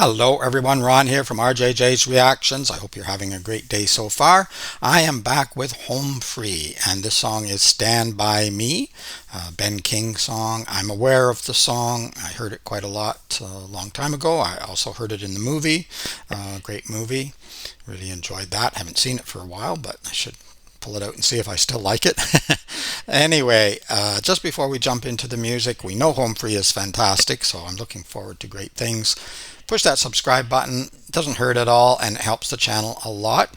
Hello everyone, Ron here from RJJ's Reactions. I hope you're having a great day so far. I am back with Home Free, and this song is Stand By Me, Ben King song. I'm aware of the song. I heard it quite a lot a long time ago. I also heard it in the movie. Great movie. Really enjoyed that. Haven't seen it for a while, but I should pull it out and see if I still like it. Anyway, just before we jump into the music, we know Home Free is fantastic, so I'm looking forward to great things. Push that subscribe button. It doesn't hurt at all, and it helps the channel a lot.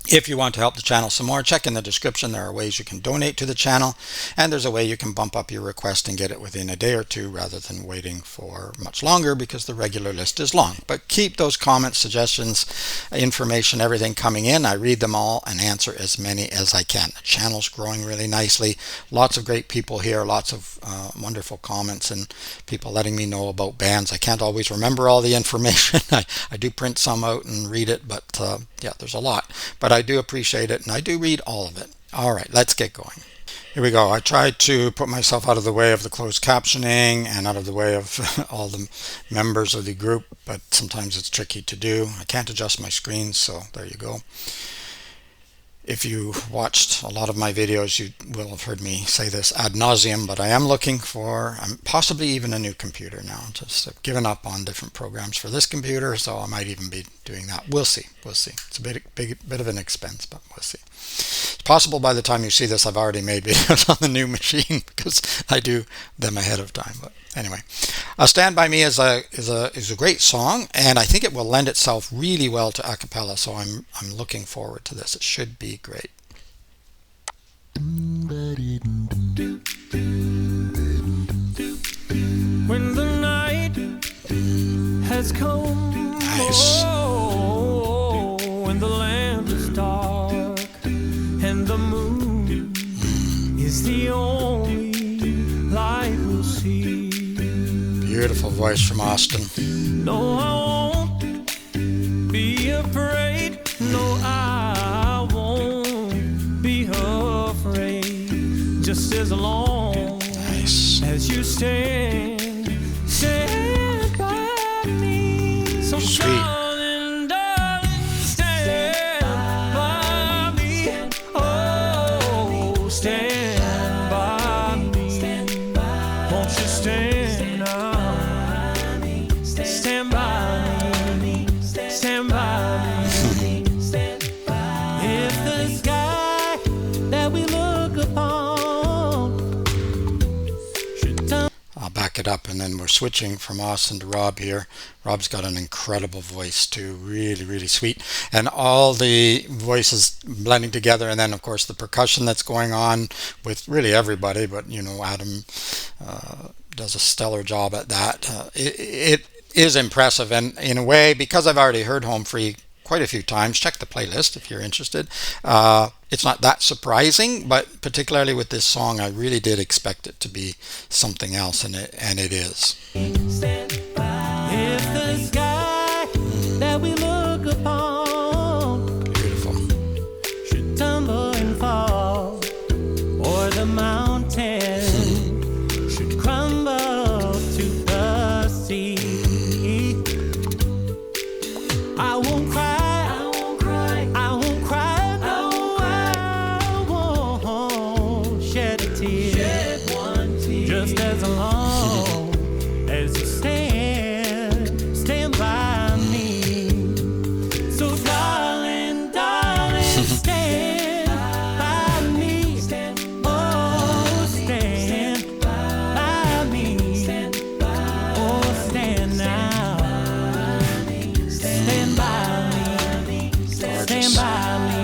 If you want to help the channel some more, check in the description. There are ways you can donate to the channel, and there's a way you can bump up your request and get it within a day or two rather than waiting for much longer because the regular list is long. But keep those comments, suggestions, information, everything coming in. I read them all and answer as many as I can. The channel's growing really nicely. Lots of great people here, lots of wonderful comments and people letting me know about bands. I can't always remember all the information. I do print some out and read it, but yeah, there's a lot. But I do appreciate it, and I do read all of it. All right, let's get going. Here we go. I tried to put myself out of the way of the closed captioning and out of the way of all the members of the group, but sometimes it's tricky to do. I can't adjust my screen, so there you go. If you watched a lot of my videos, you will have heard me say this ad nauseum, but I am looking for possibly even a new computer now. Just I've given up on different programs for this computer, so I might even be doing that. We'll see. We'll see. It's a bit of an expense, but we'll see. It's possible by the time you see this, I've already made videos on the new machine because I do them ahead of time. But anyway, "Stand By Me" is a great song, and I think it will lend itself really well to a cappella. So I'm looking forward to this. It should be great. When the night has come, Nice. when the land is dark and the moon is the only light we'll see. Beautiful voice from Austin. No, I won't be afraid. No, I won't be afraid. Just as long Nice. as you stand by me. So Sweet. darling, stand by me. Oh, stand by me. Won't you stand now? Stand by me. Stand by me. If the sky that we look upon should turn. I'll back it up, and then we're switching from Austin to Rob here. Rob's got an incredible voice too, really, really sweet, and all the voices blending together, and then of course the percussion that's going on with really everybody, but you know, Adam does a stellar job at that. It is impressive, and in a way, because I've already heard Home Free quite a few times, check the playlist if you're interested. It's not that surprising, but particularly with this song, I really did expect it to be something else, and it is. If the sky that we look upon Beautiful. should tumble and fall, or the mountain should crumble to the sea, I won't cry, I won't cry, I won't cry, no, I won't shed a tear, just as long as you stand by me. So darling, stand by me. Oh, stand by me. Oh, stand now. Stand by me. Stand by me.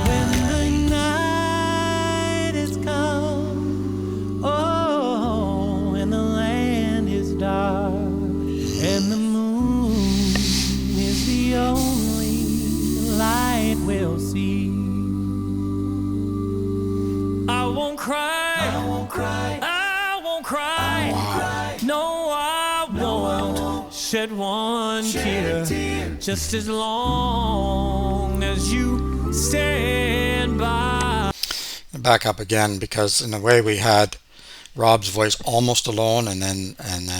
When the night is come, oh, and the land is dark, and the moon is the only light we'll see. I won't cry, I won't cry, I won't cry, no, I won't shed one tear, just as long as you stand by. Back up again, because in a way we had Rob's voice almost alone, and then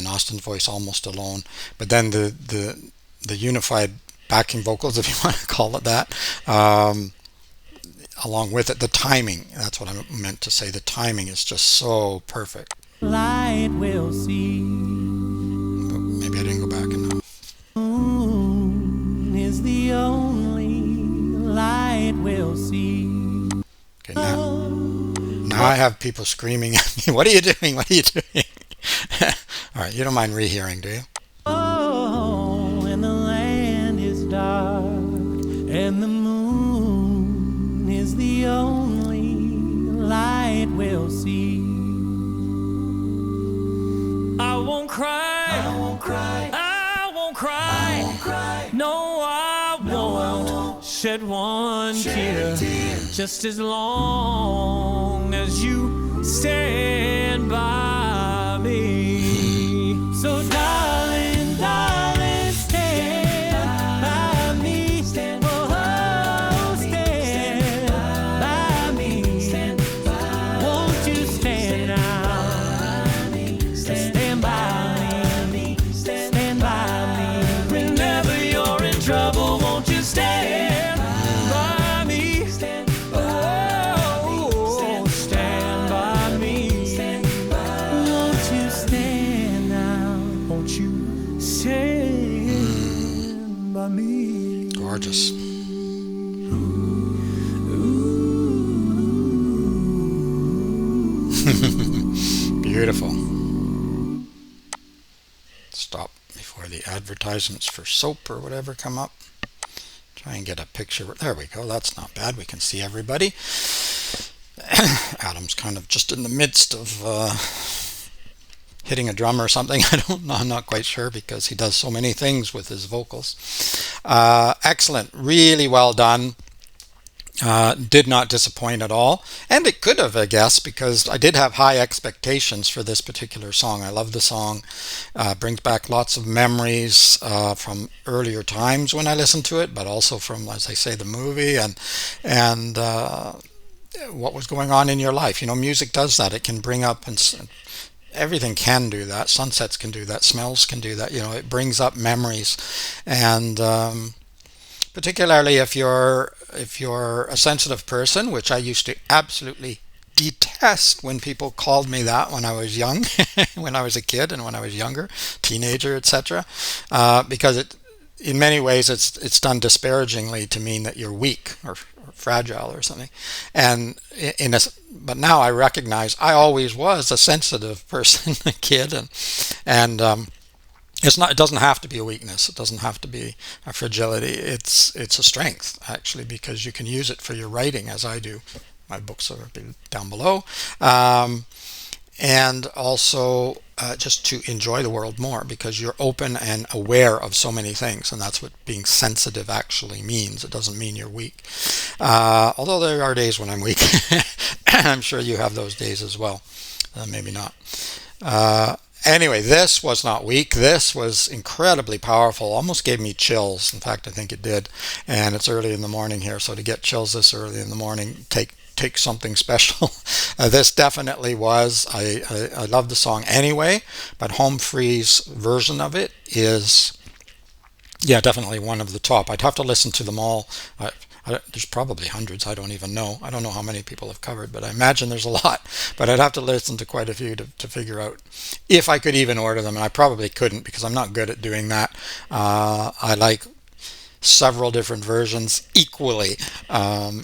Austin's voice almost alone. But then the unified backing vocals, if you want to call it that, along with it, the timing. That's what I meant to say. The timing is just so perfect. Light will see. But maybe I didn't go back enough. Moon is the only light we'll see. Okay, now I have people screaming at me. What are you doing? What are you doing? All right, you don't mind rehearing, do you? Oh, and the land is dark, and the moon is the only light we'll see. I won't cry. I won't cry. I won't cry. I won't cry. No, I won't shed one tear. Just as long as you stand by me. So darling, darling, stand by me. Oh, stand by me. Won't you stand now? Stand by me. Stand by me. Whenever you're in trouble, won't you stand by me? Oh, stand by me. Won't you stand now? Won't you stand by me? Gorgeous. Beautiful. Stop before the advertisements for soap or whatever come up. Try and get a picture. There we go. That's not bad. We can see everybody. Adam's kind of just in the midst of hitting a drum or something. I don't know. I'm not quite sure because he does so many things with his vocals. Excellent. Really well done. Did not disappoint at all, and it could have, I guess, because I did have high expectations for this particular song. I love the song. Brings back lots of memories from earlier times when I listened to it, but also from, as I say, the movie and what was going on in your life. You know, music does that. It can bring up, and everything can do that. Sunsets can do that. Smells can do that. You know, it brings up memories, and particularly if you're a sensitive person, which I used to absolutely detest when people called me that when I was young, when I was a kid and when I was younger, teenager, etc. Because in many ways it's done disparagingly to mean that you're weak or fragile or something. And but now I recognize I always was a sensitive person, a kid, and it's not. It doesn't have to be a weakness. It doesn't have to be a fragility. It's a strength actually, because you can use it for your writing, as I do. My books are down below, and also just to enjoy the world more, because you're open and aware of so many things, and that's what being sensitive actually means. It doesn't mean you're weak. Although there are days when I'm weak. I'm sure you have those days as well. Maybe not. Anyway, this was not weak. This was incredibly powerful. Almost gave me chills. In fact, I think it did. And it's early in the morning here, so to get chills this early in the morning take something special. This definitely was. I love the song anyway, but Home Free's version of it is, yeah, definitely one of the top. I'd have to listen to them all. There's probably hundreds. I don't even know. I don't know how many people have covered, but I imagine there's a lot. But I'd have to listen to quite a few to figure out if I could even order them, and I probably couldn't because I'm not good at doing that. I like several different versions equally,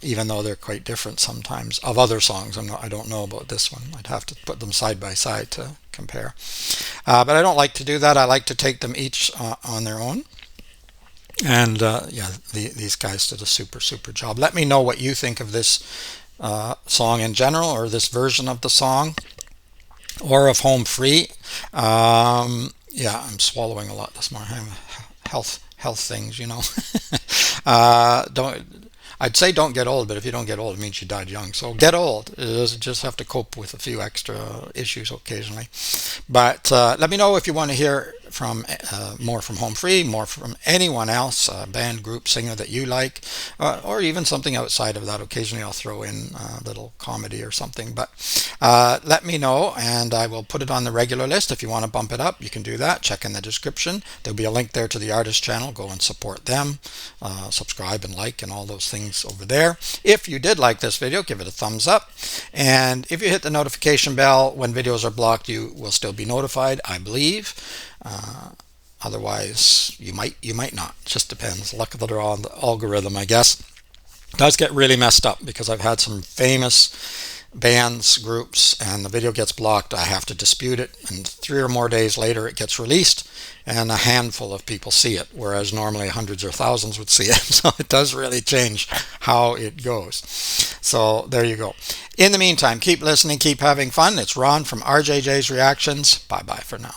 even though they're quite different sometimes, of other songs. I don't know about this one. I'd have to put them side by side to compare. But I don't like to do that. I like to take them each on their own. And yeah, these guys did a super job. Let me know what you think of this song in general, or this version of the song, or of Home Free. Yeah, I'm swallowing a lot this morning. I have health things, you know. I'd say don't get old, but if you don't get old, it means you died young. So get old. You just have to cope with a few extra issues occasionally. But let me know if you want to hear more from Home Free, more from anyone else, band, group, singer that you like, or even something outside of that. Occasionally I'll throw in a little comedy or something, but let me know and I will put it on the regular list. If you want to bump it up, you can do that. Check in the description. There'll be a link there to the artist channel. Go and support them. Subscribe and like and all those things over there. If you did like this video, give it a thumbs up. And if you hit the notification bell when videos are blocked, you will still be notified, I believe. Otherwise, you might not. It just depends. Luck of the draw on the algorithm, I guess. It does get really messed up because I've had some famous bands, groups, and the video gets blocked. I have to dispute it, and 3 or more days later it gets released, and a handful of people see it, whereas normally hundreds or thousands would see it. So it does really change how it goes. So there you go. In the meantime, keep listening, keep having fun. It's Ron from RJJ's Reactions. Bye bye for now.